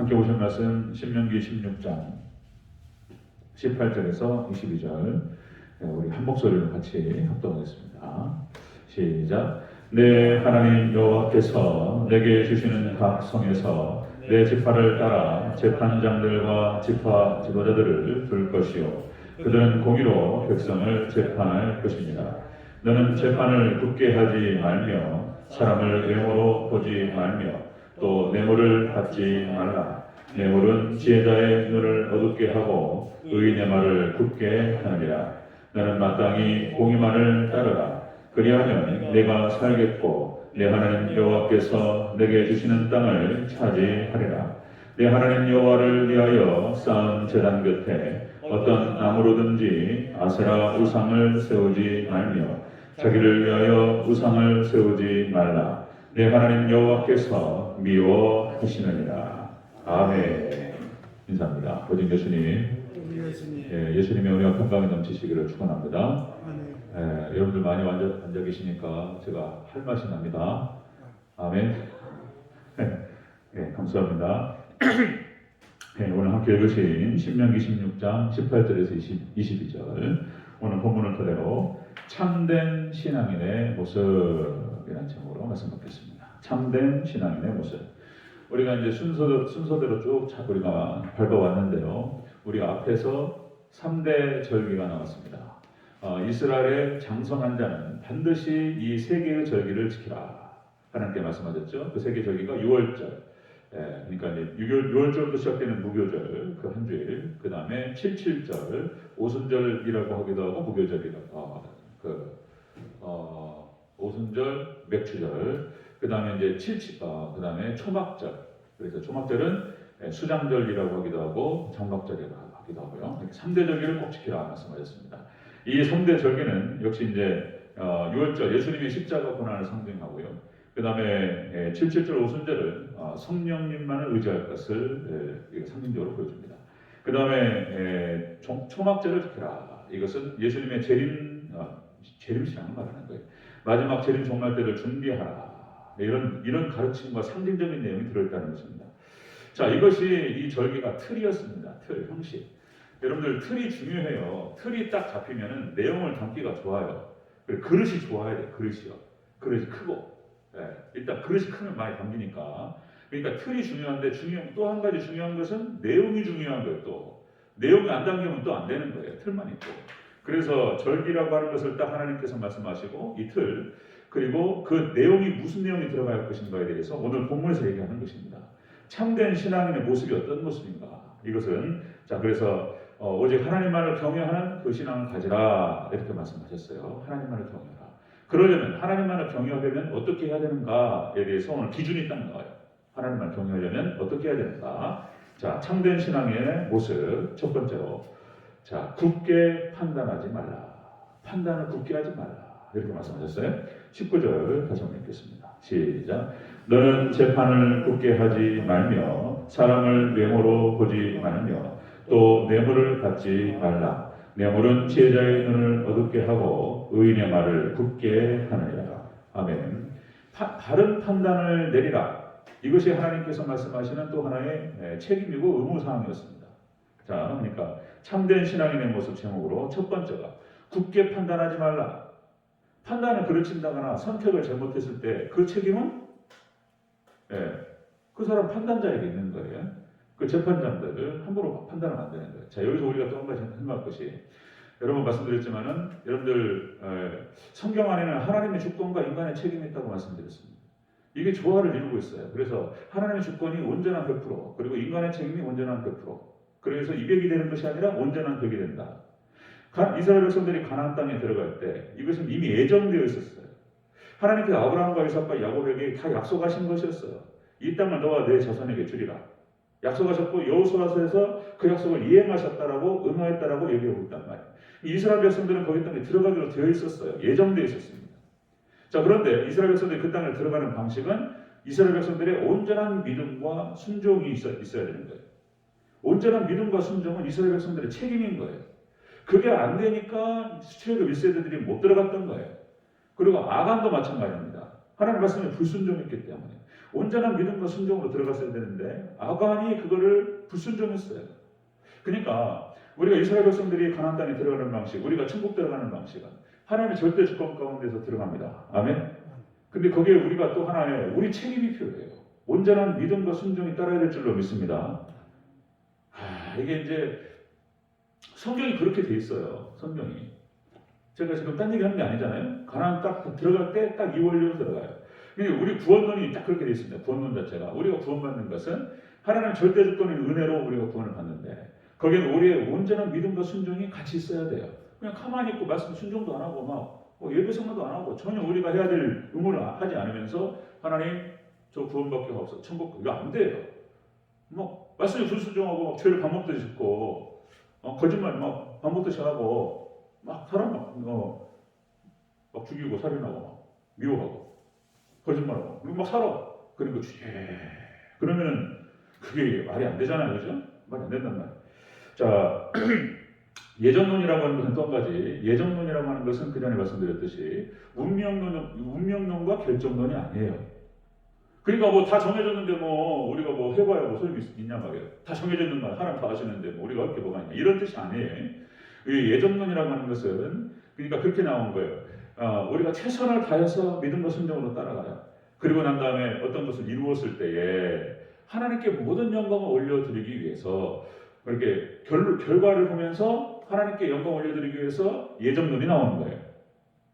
함께 보실 말씀 신명기 16장 18절에서 22절 우리 한 목소리로 같이 합독하겠습니다. 시작. 내 하나님 여호와께서 내게 주시는 각 성에서 내 지파를 따라 재판장들과 지파 지도자들을 둘 것이요 그들은 공의로 백성을 재판할 것입니다. 너는 재판을 굳게 하지 말며 사람을 외모로 보지 말며 또 뇌물을 받지 말라. 뇌물은 지혜자의 눈을 어둡게 하고 의인의 말을 굳게 하느니라. 너는 마땅히 공의만을 따르라. 그리하면 내가 살겠고 내 하나님 여호와께서 내게 주시는 땅을 차지하리라. 내 하나님 여호와를 위하여 쌓은 제단 곁에 어떤 나무로든지 아세라 우상을 세우지 말며 자기를 위하여 우상을 세우지 말라. 내 하나님 여호와께서 미워하시느니라. 아멘. 인사합니다. 보진 예수님. 예수님의 은혜와 평강이 넘치시기를 축원합니다. 여러분들 많이 앉아 계시니까 제가 할 맛이 납니다. 아멘. 감사합니다. 오늘 함께 읽으신 신명기 16장 18절에서 22절 오늘 본문을 토대로 참된 신앙인의 모습이라는 제목으로 말씀 받겠습니다. 참된 신앙인의 모습. 우리가 이제 순서대로 쭉 우리가 밟아왔는데요. 우리 앞에서 3대 절기가 나왔습니다. 이스라엘의 장성한 자는 반드시 이 세 개의 절기를 지키라. 하나님께 말씀하셨죠. 그 세 개의 절기가 6월절. 그러니까 이제 6월절부터 시작되는 무교절 그 한 주일, 그 다음에 77절 오순절이라고 하기도 하고 무교절이라고 오순절, 맥추절, 그 다음에 이제 그 다음에 초막절. 그래서 초막절은 수장절이라고 하기도 하고 장막절이라고 하기도 하고요. 이렇게 3대 절기를 꼭 지키라 말씀하셨습니다. 이 3대 절기는 역시 이제 6월절 예수님의 십자가 고난을 상징하고요. 그 다음에 77절 오순절은 성령님만을 의지할 것을 상징적으로 보여줍니다. 그 다음에 초막절을 지켜라. 이것은 예수님의 재림신앙을 말하는 거예요. 마지막 재림 종말 때를 준비하라. 이런 가르침과 상징적인 내용이 들어있다는 것입니다. 자, 이것이 이 절기가 틀이었습니다. 형식. 여러분들 틀이 중요해요. 틀이 딱 잡히면은 내용을 담기가 좋아요. 그릇이 좋아야 돼요. 그릇이 크고. 일단 그릇이 크면 많이 담기니까. 그러니까 틀이 중요한데 또 한 가지 중요한 것은 내용이 중요한 거예요. 또 내용이 안 담기면 또 안 되는 거예요. 틀만 있고. 그래서 절기라고 하는 것을 딱 하나님께서 말씀하시고 이 틀 그리고 그 내용이 무슨 내용이 들어갈 것인가에 대해서 오늘 본문에서 얘기하는 것입니다. 참된 신앙인의 모습이 어떤 모습인가? 이것은 그래서 오직 하나님만을 경외하는 그 신앙을 가지라 이렇게 말씀하셨어요. 하나님만을 경외하라. 그러려면 하나님만을 경외하려면 어떻게 해야 되는가에 대해서 오늘 기준이 딱 나와요. 하나님만을 경외하려면 어떻게 해야 되는가? 자, 참된 신앙의 모습 첫 번째로 굳게 판단하지 말라. 판단을 굳게 하지 말라. 이렇게 말씀하셨어요. 19절 다시 한번 읽겠습니다. 시작. 너는 재판을 굳게 하지 말며 사람을 외모로 보지 말며 또 뇌물을 받지 말라. 뇌물은 지혜자의 눈을 어둡게 하고 의인의 말을 굳게 하느니라. 아멘. 바른 판단을 내리라. 이것이 하나님께서 말씀하시는 또 하나의 책임이고 의무사항이었습니다. 자, 그러니까 참된 신앙인의 모습 제목으로 첫 번째가 굳게 판단하지 말라. 판단을 그르친다거나 선택을 잘못했을 때 그 책임은 그 사람 판단자에게 있는 거예요. 그 재판장들을 함부로 판단을 안 되는 거예요. 자, 여기서 우리가 또 한 가지 생각할 것이 여러 번 말씀드렸지만은 여러분들 성경 안에는 하나님의 주권과 인간의 책임이 있다고 말씀드렸습니다. 이게 조화를 이루고 있어요. 그래서 하나님의 주권이 온전한 100% 그리고 인간의 책임이 온전한 100% 그래서 200이 되는 것이 아니라 온전한 100이 된다. 이스라엘 백성들이 가나안 땅에 들어갈 때 이것은 이미 예정되어 있었어요. 하나님께서 아브라함과 이삭과 야곱에게 다 약속하신 것이었어요. 이 땅을 너와 내 자손에게 주리라. 약속하셨고 여호수아서에서 그 약속을 이행하셨다라고 응하였다라고 얘기하고 있단 말이에요. 이스라엘 백성들은 거기 땅에 들어가기로 되어 있었어요. 예정되어 있었습니다. 자, 그런데 이스라엘 백성들이 그 땅을 들어가는 방식은 이스라엘 백성들의 온전한 믿음과 순종이 있어야 되는 거예요. 온전한 믿음과 순종은 이스라엘 백성들의 책임인 거예요. 그게 안 되니까 출애굽 1세대들이 못 들어갔던 거예요. 그리고 아간도 마찬가지입니다. 하나님 말씀에 불순종했기 때문에 온전한 믿음과 순종으로 들어갔어야 되는데 아간이 그거를 불순종했어요. 그러니까 우리가 이스라엘 백성들이 가나안 땅에 들어가는 방식, 우리가 천국 들어가는 방식은 하나님의 절대 주권 가운데서 들어갑니다. 아멘. 근데 거기에 우리가 또 하나의 우리 책임이 필요해요. 온전한 믿음과 순종이 따라야 될 줄로 믿습니다. 이게 이제 성경이 그렇게 돼 있어요. 성경이. 제가 지금 딴 얘기 하는 게 아니잖아요. 가나안 딱 들어갈 때 딱 이 원리로 들어가요. 근데 우리 구원론이 딱 그렇게 돼 있습니다. 구원론 자체가. 우리가 구원받는 것은 하나님의 절대 주권인 은혜로 우리가 구원을 받는데 거기에는 우리의 온전한 믿음과 순종이 같이 있어야 돼요. 그냥 가만히 있고 말씀 순종도 안 하고 막 예배 성도도 안 하고 전혀 우리가 해야 될 의무를 하지 않으면서 하나님 저 구원받게 하옵소서 천국 이거 안 돼요. 뭐 말씀에 불순종하고 막 죄를 밥 먹듯이 짓고 거짓말 막 밥 먹듯이 하고 막 사람 막 죽이고 살인하고 막 미워하고 거짓말하고 그리고 막 살아. 그리고 그러면은 그게 말이 안 되잖아요, 그죠? 말이 안 된단 말이에요. 자, 예정론이라고 하는 것은 또 한 가지. 예정론이라고 하는 것은 그 전에 말씀드렸듯이 운명론과 결정론이 아니에요. 그러니까 뭐 다 정해졌는데 뭐 우리가 뭐 해봐야 뭐 소용이 있냐 말이에요. 다 정해졌는 말 하나님 다 아시는데 뭐 우리가 할 게 뭐가 있냐 이런 뜻이 아니에요. 이 예정론이라고 하는 것은 그러니까 그렇게 나온 거예요. 우리가 최선을 다해서 믿음과 순종으로 따라가요. 그리고 난 다음에 어떤 것을 이루었을 때에 하나님께 모든 영광을 올려드리기 위해서 그렇게 결과를 보면서 하나님께 영광 올려드리기 위해서 예정론이 나오는 거예요.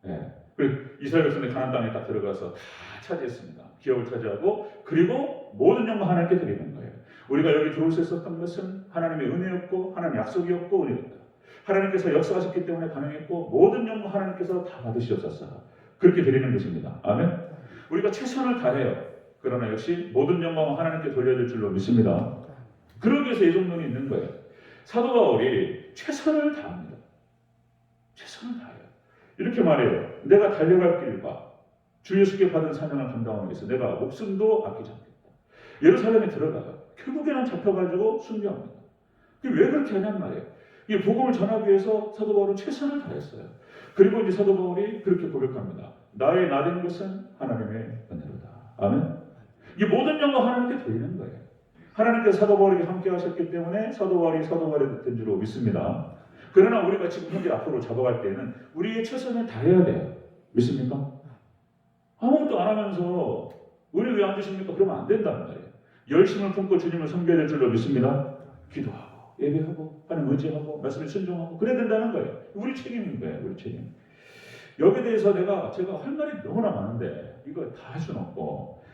네. 그리고 이스라엘 백성들이 가나안 땅에 딱 들어가서 다 차지했습니다. 기업을 차지하고 그리고 모든 영광 하나님께 드리는 거예요. 우리가 여기 들어올 수 있었던 것은 하나님의 은혜였고 하나님의 약속이었고 은혜였다. 하나님께서 역사하셨기 때문에 가능했고 모든 영광 하나님께서 다 받으시옵소서. 그렇게 드리는 것입니다. 아멘. 우리가 최선을 다해요. 그러나 역시 모든 영광은 하나님께 돌려줄 줄로 믿습니다. 그러기 위해서 예정론이 있는 거예요. 사도 바울이 최선을 다합니다. 최선을 다해요. 이렇게 말해요. 내가 달려갈 길과 주 예수께 받은 사명을 감당하기 위해서 내가 목숨도 아끼지 않겠다. 예루살렘에 들어가요. 결국에는 잡혀가지고 순교합니다. 왜 그렇게 하냔 말이에요. 이 복음을 전하기 위해서 사도 바울은 최선을 다했어요. 그리고 이제 사도 바울이 그렇게 고백합니다. 나의 나된 것은 하나님의 은혜로다. 아멘. 이 모든 영광 하나님께 돌리는 거예요. 하나님께서 사도 바울에게 함께 하셨기 때문에 사도 바울이 사도 바울이 된 줄로 믿습니다. 그러나 우리가 지금 현재 앞으로 잡아갈 때는 우리의 최선을 다해야 돼요. 믿습니까? 아무것도 안 하면서 우리 왜 안 주십니까? 그러면 안 된다는 말이에요. 열심을 품고 주님을 섬겨야 될 줄로 믿습니다. 기도하고 예배하고 하나님 의지하고 말씀에 순종하고 그래야 된다는 거예요. 우리 책임인 거예요. 우리 책임. 여기에 대해서 제가 할 말이 너무나 많은데 이거 다 할 수는 없고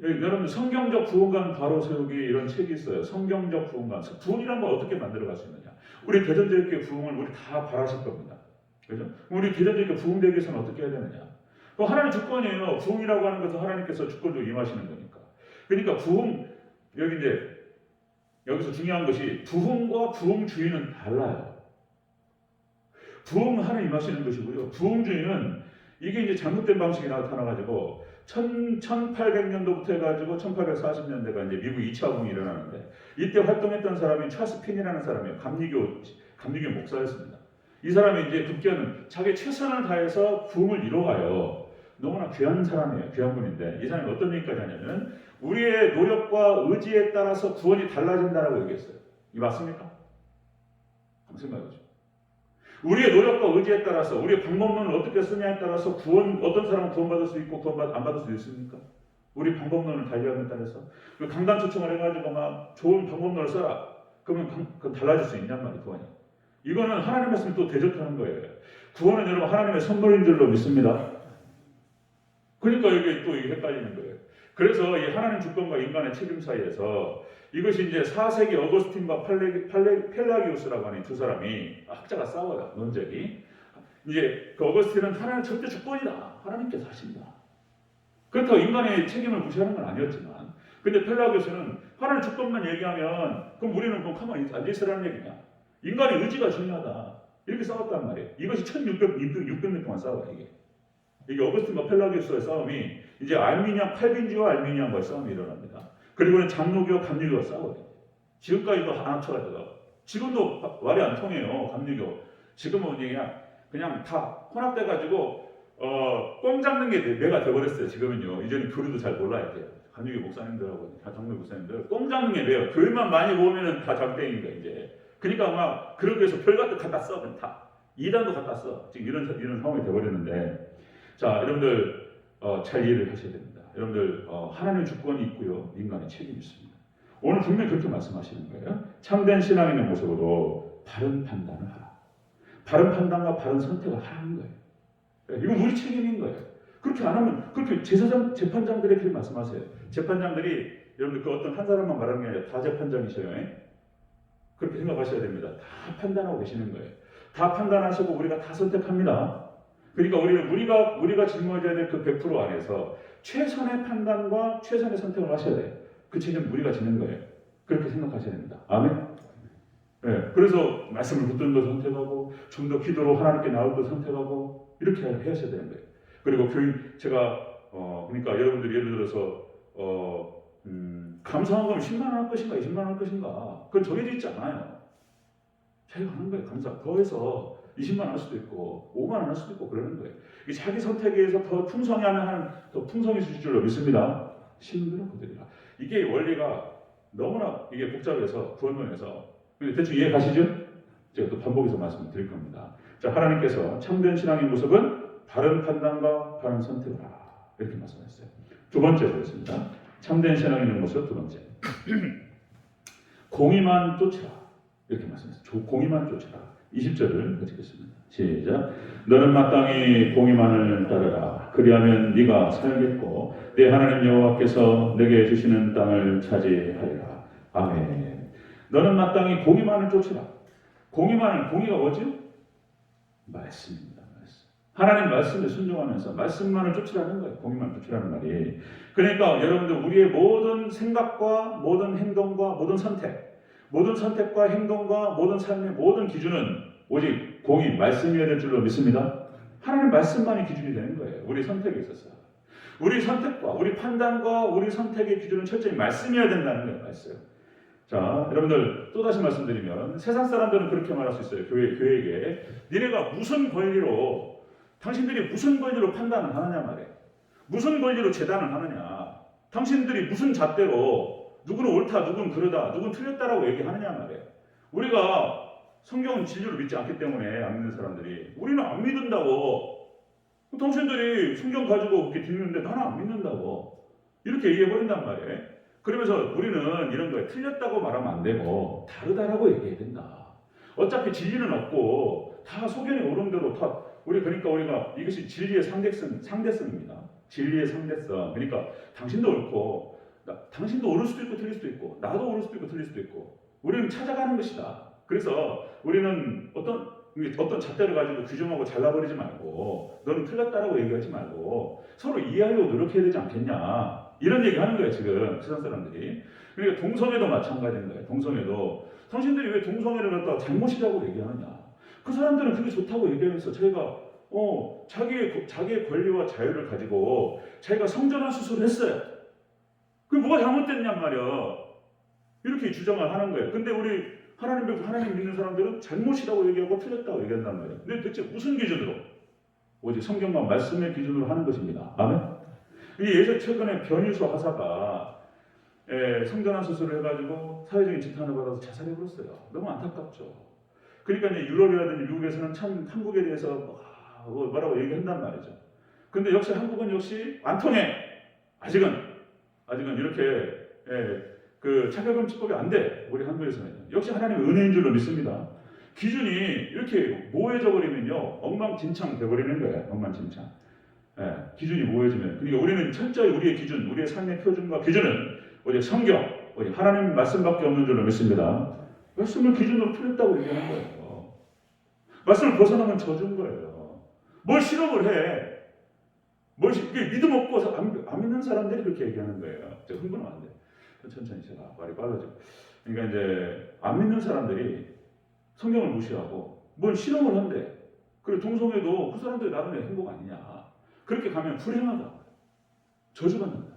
여러분 성경적 부흥관 바로 세우기 이런 책이 있어요. 성경적 부흥관. 부흥이란 걸 어떻게 만들어갈 수 있느냐. 우리 대전제일교회 부흥을 우리 다 바라실 겁니다. 그죠? 우리 대전제일교회 부흥되기 위해서는 어떻게 해야 되느냐. 하나님 주권이에요. 부흥이라고 하는 것은 하나님께서 주권으로 임하시는 거니까. 그러니까 부흥 여기 이제 여기서 중요한 것이 부흥과 부흥주의는 달라요. 부흥은 하나님 임하시는 것이고요. 부흥주의는 이게 이제 잘못된 방식이 나타나가지고 1800년도부터 해가지고 1840년대가 이제 미국 2차 부흥이 일어나는데 이때 활동했던 사람이 찰스 핀이라는 사람이에요. 감리교 목사였습니다. 이 사람이 이제 급기야는 자기 최선을 다해서 부흥을 이뤄가요. 너무나 귀한 사람이에요. 귀한 분인데 이 사람이 어떤 얘기까지 하냐면 우리의 노력과 의지에 따라서 구원이 달라진다라고 얘기했어요. 이 맞습니까? 한번 생각해보죠. 우리의 노력과 의지에 따라서 우리의 방법론을 어떻게 쓰냐에 따라서 어떤 사람은 구원받을 수 있고 안 받을 수 있습니까? 우리 방법론을 달리함에 따라서 강단 초청을 해가지고 막 좋은 방법론을 써라. 그러면 달라질 수 있냔 말이에요. 구원이. 이거는 하나님 말씀이 또 대적하는 거예요. 구원은 여러분 하나님의 선물인 줄로 믿습니다. 그러니까 이게 또 헷갈리는 거예요. 그래서 이 하나님 주권과 인간의 책임 사이에서 이것이 이제 4세기 어거스틴과 펠라기우스라고 하는 두 사람이 학자가 싸워요. 논쟁이. 이제 그 어거스틴은 하나님 절대 주권이다. 하나님께서 하신다. 그렇다고 인간의 책임을 무시하는 건 아니었지만 근데 펠라기우스는 하나님 주권만 얘기하면 그럼 우리는 그럼 가만히 앉아있으라는 얘기냐. 인간의 의지가 중요하다. 이렇게 싸웠단 말이에요. 이것이 1600년 동안 싸워요. 이게 어거스틴과 펠라기우스의 싸움이 이제 칼빈주의와 알미니안과의 싸움이 일어납니다. 그리고는 장로교와 감리교가 싸워요. 지금까지도 안 합쳐가지고 지금도 말이 안 통해요. 감리교. 지금은 그냥 다 혼합돼가지고 뻥 잡는 게 매가 돼버렸어요. 지금은요. 이제는 교리도 잘 몰라야 돼요. 간유교 목사님들하고 정무 목사님들 꽁장에 돼요. 교회만 많이 모으면은 다 장땡인 거야 이제. 그러니까 막 그러기 위해서 별것도 갖다 써, 다 이단도 갖다 써. 지금 이런 상황이 돼버렸는데, 자 여러분들 잘 이해를 하셔야 됩니다. 여러분들 하나님의 주권이 있고요, 인간의 책임이 있습니다. 오늘 분명히 그렇게 말씀하시는 거예요. 참된 신앙인의 모습으로 바른 판단을 하라. 바른 판단과 바른 선택을 하라는 거예요. 이건 우리 책임인 거예요. 그렇게 안 하면 그렇게 재판장들에게 그렇게 말씀하세요. 재판장들이 여러분들 그 어떤 한 사람만 말하는 게 아니라 다 재판장이셔요. 그렇게 생각하셔야 됩니다. 다 판단하고 계시는 거예요. 다 판단하시고 우리가 다 선택합니다. 그러니까 우리가 짊어져야 될 그 100% 안에서 최선의 판단과 최선의 선택을 하셔야 돼요. 그 책임은 우리가 지는 거예요. 그렇게 생각하셔야 됩니다. 아멘. 네, 그래서 말씀을 붙드는 걸 선택하고 좀 더 기도로 하나님께 나올 걸 선택하고 이렇게 하셔야 되는 거예요. 그리고 제가 그러니까 여러분들이 예를 들어서 감사원금 10만 원 할 것인가 20만 원 할 것인가 그건 정해져 있지 않아요. 자기가 하는 거예요. 감사 더해서 20만 원 할 수도 있고 5만 원 할 수도 있고 그러는 거예요. 자기 선택에 의해서 더 풍성하면 더 풍성해질 줄로 믿습니다. 신들은 그들이라. 이게 원리가 너무나 이게 복잡해서 불문해서 대충 이해 가시죠? 제가 또 반복해서 말씀을 드릴 겁니다. 자, 하나님께서 참된 신앙의 모습은 바른 판단과 바른 선택을 하라 이렇게 말씀하셨어요. 두 번째 보겠습니다. 참된 신앙의 모습 두 번째. 공의만 쫓으라 이렇게 말씀하셨어요. 공의만 쫓으라. 20절을 읽겠습니다. 시작. 너는 마땅히 공의만을 따르라. 그리하면 네가 살겠고 내 하나님 여호와께서 내게 주시는 땅을 차지하리라. 아멘. 너는 마땅히 공의만을 쫓으라. 공의가 뭐죠? 말씀입니다. 말씀. 하나님 말씀에 순종하면서 말씀만을 쫓으라는 거예요. 공의만 쫓으라는 말이. 그러니까 여러분들 우리의 모든 생각과 모든 행동과 모든 선택과 행동과 모든 삶의 모든 기준은 오직 공의, 말씀이어야 될 줄로 믿습니다. 하나님 말씀만이 기준이 되는 거예요. 우리 선택에 있어서. 우리 선택과 우리 판단과 우리 선택의 기준은 철저히 말씀이어야 된다는 거예요. 말씀. 자, 여러분들 또다시 말씀드리면 세상 사람들은 그렇게 말할 수 있어요. 교회에게 니네가 당신들이 무슨 권리로 판단을 하느냐 말이에요. 무슨 권리로 재단을 하느냐. 당신들이 무슨 잣대로 누구는 옳다, 누구는 그러다, 누구는 틀렸다라고 얘기하느냐 말이에요. 우리가 성경은 진리로 믿지 않기 때문에 안 믿는 사람들이 우리는 안 믿는다고. 당신들이 성경 가지고 그렇게 듣는데 나는 안 믿는다고. 이렇게 얘기해버린단 말이에요. 그러면서 우리는 이런 거에 틀렸다고 말하면 안 되고 다르다라고 얘기해야 된다. 어차피 진리는 없고 다 소견이 옳은 대로 다 우리가 이것이 진리의 상대성입니다. 진리의 상대성. 그러니까 당신도 옳고 당신도 옳을 수도 있고 틀릴 수도 있고 나도 옳을 수도 있고 틀릴 수도 있고 우리는 찾아가는 것이다. 그래서 우리는 어떤 잣대를 가지고 규정하고 잘라버리지 말고 너는 틀렸다라고 얘기하지 말고 서로 이해하려고 노력해야 되지 않겠냐. 이런 얘기 하는 거예요, 지금 세상 사람들이. 그러니까 동성애도 마찬가지인 거예요. 동성애도 당신들이 왜 동성애를 갖다가 잘못이라고 얘기하느냐. 그 사람들은 그게 좋다고 얘기하면서 자기가 자기의 권리와 자유를 가지고 자기가 성전환 수술을 했어요. 그게 뭐가 잘못됐냔 말이야. 이렇게 주장을 하는 거예요. 근데 우리 하나님 믿는 사람들은 잘못이라고 얘기하고 틀렸다고 얘기한단 말이에요. 근데 대체 무슨 기준으로? 오직 성경과 말씀의 기준으로 하는 것입니다. 아멘? 예전 최근에 변희수 하사가 성전환 수술을 해가지고 사회적인 지탄을 받아서 자살해버렸어요. 너무 안타깝죠. 그러니까 이제 유럽이라든지 미국에서는 참 한국에 대해서 뭐라고 얘기한단 말이죠. 근데 역시 한국은 역시 안 통해. 아직은 이렇게 그 차별금지법이 안 돼. 우리 한국에서는 역시 하나님의 은혜인 줄로 믿습니다. 기준이 이렇게 모호해져 버리면요 엉망진창 돼버리는 거예요. 엉망진창. 기준이 모호해지면. 그러니까 우리는 철저히 우리의 기준, 우리의 삶의 표준과 기준은 오직 성경, 오직 하나님 말씀밖에 없는 줄로 믿습니다. 말씀을 기준으로 틀렸다고 얘기하는 거예요. 말씀을 벗어나면 저주인 거예요. 뭘 실험을 해? 믿음 없고 안 믿는 사람들이 그렇게 얘기하는 거예요. 제가 흥분하면 안 돼요. 천천히 제가 말이 빨라져. 그러니까 이제 안 믿는 사람들이 성경을 무시하고 뭘 실험을 한대. 그리고 동성애도 그 사람들이 나름의 행복 아니냐. 그렇게 가면 불행하다. 저주받는다.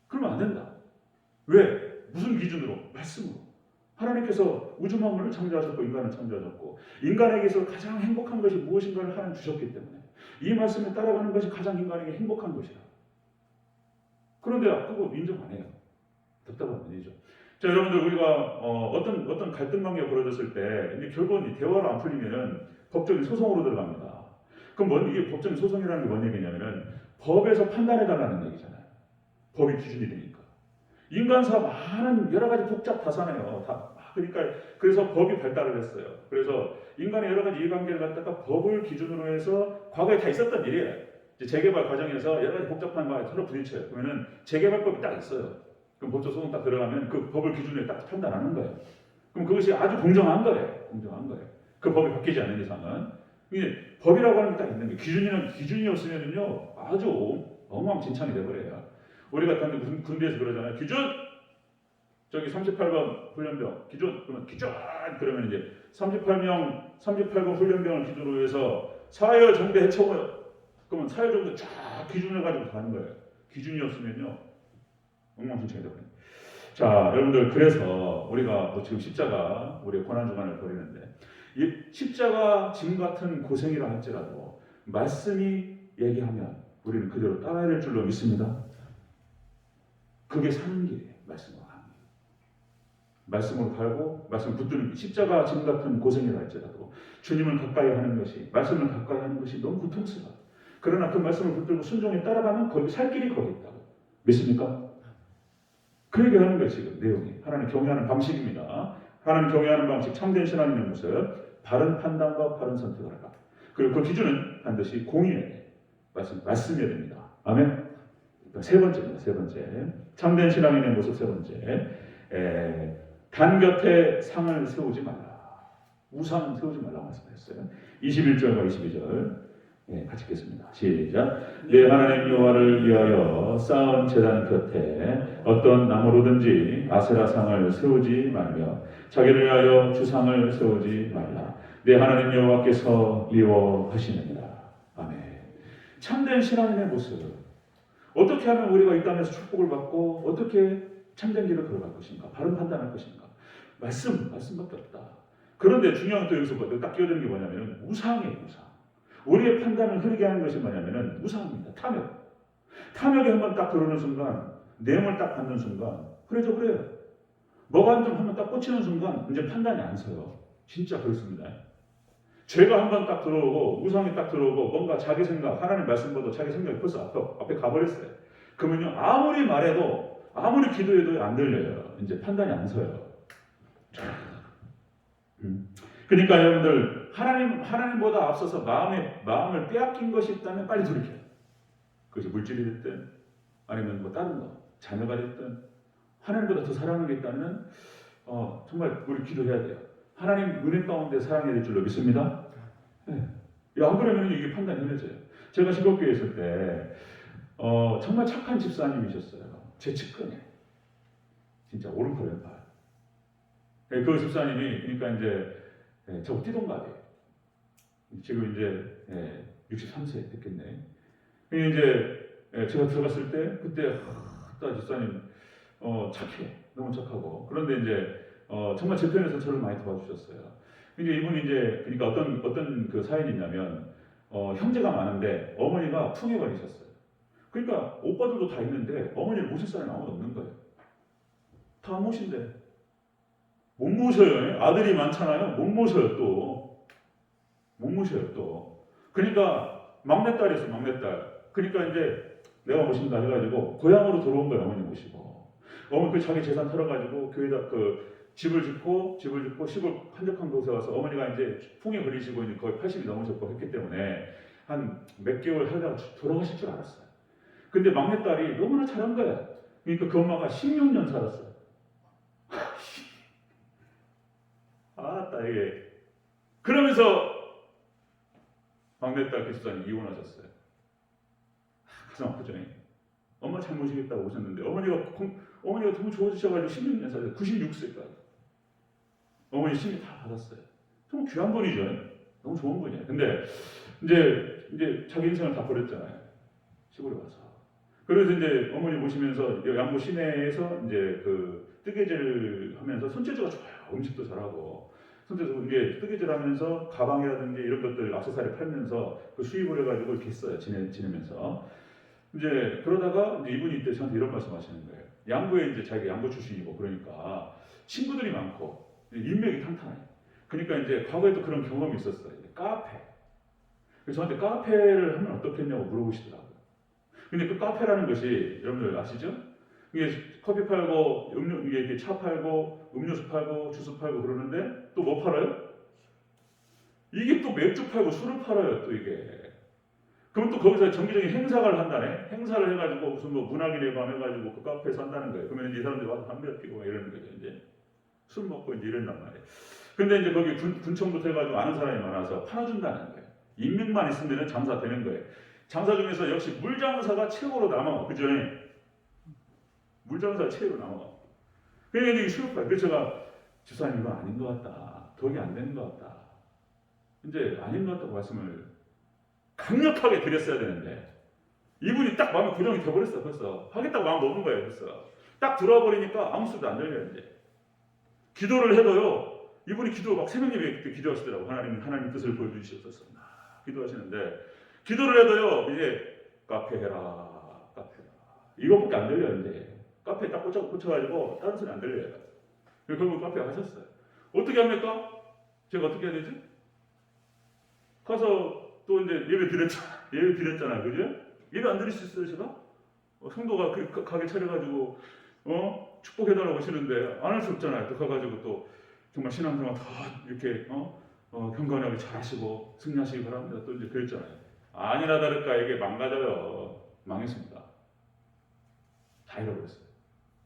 그러면 안 된다. 왜? 무슨 기준으로? 말씀으로. 하나님께서 우주 만물을 창조하셨고 인간을 창조하셨고 인간에게서 가장 행복한 것이 무엇인가를 하나님 주셨기 때문에 이 말씀에 따라가는 것이 가장 인간에게 행복한 것이다. 그런데 그거 인정 안 해요. 답답한 문제죠. 자, 여러분들 우리가 어떤 갈등 관계가 벌어졌을 때 이제 결국은 이 대화로 안 풀리면은 법적인 소송으로 들어갑니다. 그럼 이게 법적인 소송이라는 게 뭔 얘기냐면은 법에서 판단해 달라는 얘기잖아요. 법이 기준이 되니까. 인간사 많은 여러 가지 복잡하잖아요. 그러니까 그래서 법이 발달을 했어요. 그래서 인간의 여러 가지 이해관계를 갖다가 법을 기준으로 해서 과거에 다 있었던 일이에요. 이제 재개발 과정에서 여러 가지 복잡한 거에 서로 부딪혀요. 그러면은 재개발법이 딱 있어요. 그럼 법적 소송 딱 들어가면 그 법을 기준으로 딱 판단하는 거예요. 그럼 그것이 아주 공정한 거예요. 공정한 거예요. 그 법이 바뀌지 않는 이상은. 이게 법이라고 하는 게 딱 있는 게 기준이 없으면은요 아주 엉망진창이 돼버려요. 우리 같은 군대에서 그러잖아요. 기준! 저기 38번 훈련병 기준! 그러면 기준! 그러면 이제 38번 훈련병을 기준으로 해서 사회 정대 해쳐모여. 그러면 사회 정대 쫙 기준을 가지고 가는 거예요. 기준이 없으면요 엉망진창이 돼버려요. 자, 여러분들 그래서 우리가 지금 십자가 우리의 고난주간을 벌이는데 이 십자가 짐 같은 고생이라 할지라도 말씀이 얘기하면 우리는 그대로 따라야 될 줄로 믿습니다. 그게 사는 길이에요. 말씀으로 가는 길. 말씀으로 갈고 말씀을 붙드는 십자가 짐 같은 고생이라 할지라도 주님을 가까이 하는 것이 말씀을 가까이 하는 것이 너무 고통스러워요. 그러나 그 말씀을 붙들고 순종에 따라가면 거기 살 길이 거기 있다고 믿습니까? 그 얘기하는 거예요. 지금 내용이 하나님 경외하는 방식입니다. 하나님 경외하는 방식, 참된 신앙인의 모습, 바른 판단과 바른 선택을 하라. 그리고 그 기준은 반드시 공의해야 돼요. 말씀이어야 됩니다. 아멘. 세 번째입니다. 세 번째. 참된 신앙인의 모습 세 번째. 단 곁에 상을 세우지 말라. 우상 세우지 말라고 말씀하셨어요. 21절과 22절. 같이 읽겠습니다. 시작. 내 하나님 여호와를 위하여 쌓은 제단 곁에 어떤 나무로든지 아세라상을 세우지 말며 자기를 위하여 주상을 세우지 말라. 내 하나님 여호와께서 미워하시느니라. 아멘. 참된 신앙인의 모습. 어떻게 하면 우리가 이 땅에서 축복을 받고 어떻게 참된 길을 걸어갈 것인가? 바른 판단할 것인가? 말씀밖에 없다. 그런데 중요한 또 여기서 딱 끼어드는 게 뭐냐면 우상이에요. 우상. 우리의 판단을 흐르게 하는 것이 뭐냐면은 우상입니다. 탐욕이 한번 딱 들어오는 순간, 내용을 딱 받는 순간, 그래요. 뭐가 좀 한번 딱 꽂히는 순간, 이제 판단이 안 서요. 진짜 그렇습니다. 죄가 한번 딱 들어오고, 우상이 딱 들어오고, 뭔가 자기 생각, 하나님 말씀보다 자기 생각이 벌써 앞에 가버렸어요. 그러면요, 아무리 말해도, 아무리 기도해도 안 들려요. 이제 판단이 안 서요. 그러니까 여러분들 하나님보다 앞서서 마음을 빼앗긴 것이 있다면 빨리 돌이켜요. 그것이 물질이 됐든 아니면 뭐 다른 거 자녀가 됐든 하나님보다 더 사랑하는 게 있다면 정말 우리 기도해야 돼요. 하나님 은혜 가운데 사랑해야 될 줄로 믿습니다. 네. 안 그러면 이게 판단이 흐려져요. 제가 시골교회 있을 때 정말 착한 집사님이셨어요. 제 측근에 진짜 오른팔 왼팔. 그 집사님이 그러니까 이제 저거 띠동갑이에요. 지금 이제 63세 됐겠네. 이제 제가 들어갔을 때 그때 집사님 착해, 너무 착하고 그런데 이제 정말 제 편에서 저를 많이 도와주셨어요. 근데 이분이 이제 그러니까 어떤 그 사연이 있냐면 형제가 많은데 어머니가 풍에 걸리셨어요. 그러니까 오빠들도 다 있는데 어머니를 모실 사람이 아무도 없는 거예요. 다 모신대. 못 모셔요. 아들이 많잖아요. 못 모셔요 또. 그러니까 막내딸이었어, 막내딸. 그러니까 이제 내가 모신다 해가지고 고향으로 들어온 거예요, 어머니 모시고. 어머니 그 자기 재산 털어가지고 교회다 집을 짓고 시골 한적한 곳에 와서 어머니가 이제 풍에 걸리시고 이제 거의 80이 넘으셨고 했기 때문에 한 몇 개월 하다가 돌아가실 줄 알았어요. 근데 막내딸이 너무나 잘한 거야. 그러니까 그 엄마가 16년 살았어요. 아따 이게 그러면서 막내딸 기수사님 이혼하셨어요. 가슴 아프죠. 엄마 잘 모시겠다고 오셨는데 어머니가 너무 좋아지셔가지고 16년 살았어요. 96세까지 어머니 심리 다 받았어요. 정말 귀한 분이죠. 너무 좋은 분이에요. 근데 이제 자기 인생을 다 버렸잖아요. 시골에 와서. 그래서 이제 어머니 모시면서 양구 시내에서 이제 그 뜨개질 하면서 손재주가 좋아요. 음식도 잘하고. 손재주 이제 뜨개질 하면서 가방이라든지 이런 것들 액세서리 팔면서 그 수입을 해가지고 이렇게 했어요. 지내면서. 이제 그러다가 이제 이분이 이때 저한테 이런 말씀하시는 거예요. 양구에 이제 자기가 양구 출신이고 그러니까 친구들이 많고 인맥이 탄탄해. 그러니까 이제 과거에도 그런 경험이 있었어요. 카페. 그래서 저한테 카페를 하면 어떻겠냐고 물어보시더라고요. 근데 그 카페라는 것이 여러분들 아시죠? 이게 커피 팔고 이게 차 팔고 음료수 팔고 주스 팔고 그러는데 또 뭐 팔아요? 이게 또 맥주 팔고 술을 팔아요. 또 이게. 그럼 또 거기서 정기적인 행사를 한다네. 행사를 해가지고 무슨 뭐 문학인의 밤 해가지고 그 카페에서 한다는 거예요. 그러면 이제 이 사람들이 와서 담배 피고 이러는 거죠. 이제 술 먹고 이제 이런단 말이에요. 근데 이제 거기 군청부터 해가지고 아는 사람이 많아서 팔아준다는 거예요. 인맥만 있으면 장사 되는 거예요. 장사 중에서 역시 물장사가 최고로 남아. 그죠? 물장사가 최고로 남아. 그러니까 이게 술을 팔. 그래서 제가 집사님 이건 아닌 것 같다. 덕이 안 되는 것 같다. 이제 아닌 것 같다고 말씀을 강력하게 드렸어야 되는데 이분이 딱 마음에 고정이 돼버렸어. 벌써 하겠다고 마음 먹은 거예요. 벌써 딱 들어와 버리니까 아무 소리도 안 들려요. 이제 기도를 해도요. 이분이 기도 막 새벽 예배 그때 기도하시더라고. 하나님 뜻을 보여주시옵소서. 기도하시는데 기도를 해도요. 이제 카페 해라. 이것밖에 안 들려요. 이제 카페에 딱 꽂혀가지고 다른 소리 안 들려요. 결국 카페 가셨어요. 어떻게 합니까? 제가 어떻게 해야 되지? 가서 또 이제 예배 드렸잖아요. 그죠? 예배 안 드릴 수 있어요, 제가? 성도가 그 가게 차려가지고, 축복해달라고 하시는데, 안 할 수 없잖아요. 또 가가지고 또, 정말 신앙생활 다 이렇게, 경건하게 잘하시고, 승리하시기 바랍니다. 또 이제 그랬잖아요. 아니나 다를까 이게 망가져요. 망했습니다. 다 잃어버렸어요.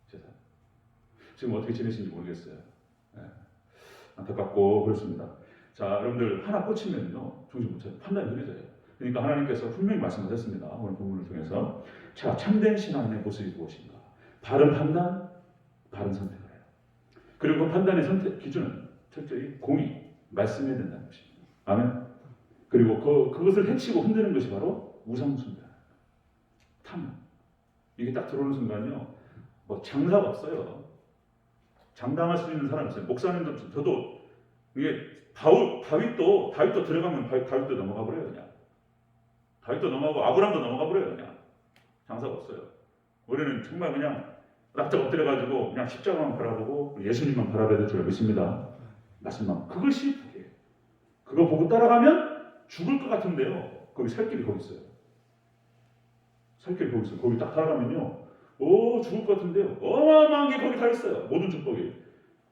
세상. 지금 어떻게 지내시는지 모르겠어요. 네. 안타깝고 그렇습니다. 자, 여러분들 하나 꽂히면요 정신 못 차려 판단이 흐려져요. 그러니까 하나님께서 분명히 말씀하셨습니다. 오늘 본문을 통해서 자, 참된 신앙의 모습이 무엇인가? 바른 판단, 바른 선택을 해요. 그리고 판단의 선택 기준은 철저히 공의, 말씀해야 된다는 것입니다. 아멘. 그리고 그것을 해치고 흔드는 것이 바로 우상숭배, 탐욕. 이게 딱 들어오는 순간요, 뭐 장사가 없어요. 장담할 수 있는 사람 있어요. 목사님도 저도 이게 다윗도 들어가면 다윗도 넘어가 버려요. 그냥 다윗도 넘어가고 아브람도 넘어가 버려요. 그냥 장사가 없어요. 우리는 정말 그냥 납작 엎드려가지고 그냥 십자가만 바라보고 예수님만 바라봐야 될 줄 믿습니다. 말씀만 그것이 복이에요. 그거 보고 따라가면 죽을 것 같은데요. 거기 살 길이 거기 있어요. 살 길이 거기 있어요. 거기 딱 따라가면요, 죽을 것 같은데요. 어마어마한 게 거기 다 있어요. 모든 축복이.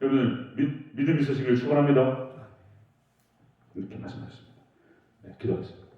여러분 믿음 있으시길 축원합니다. 이렇게 말씀하셨습니다. 네, 기도하겠습니다.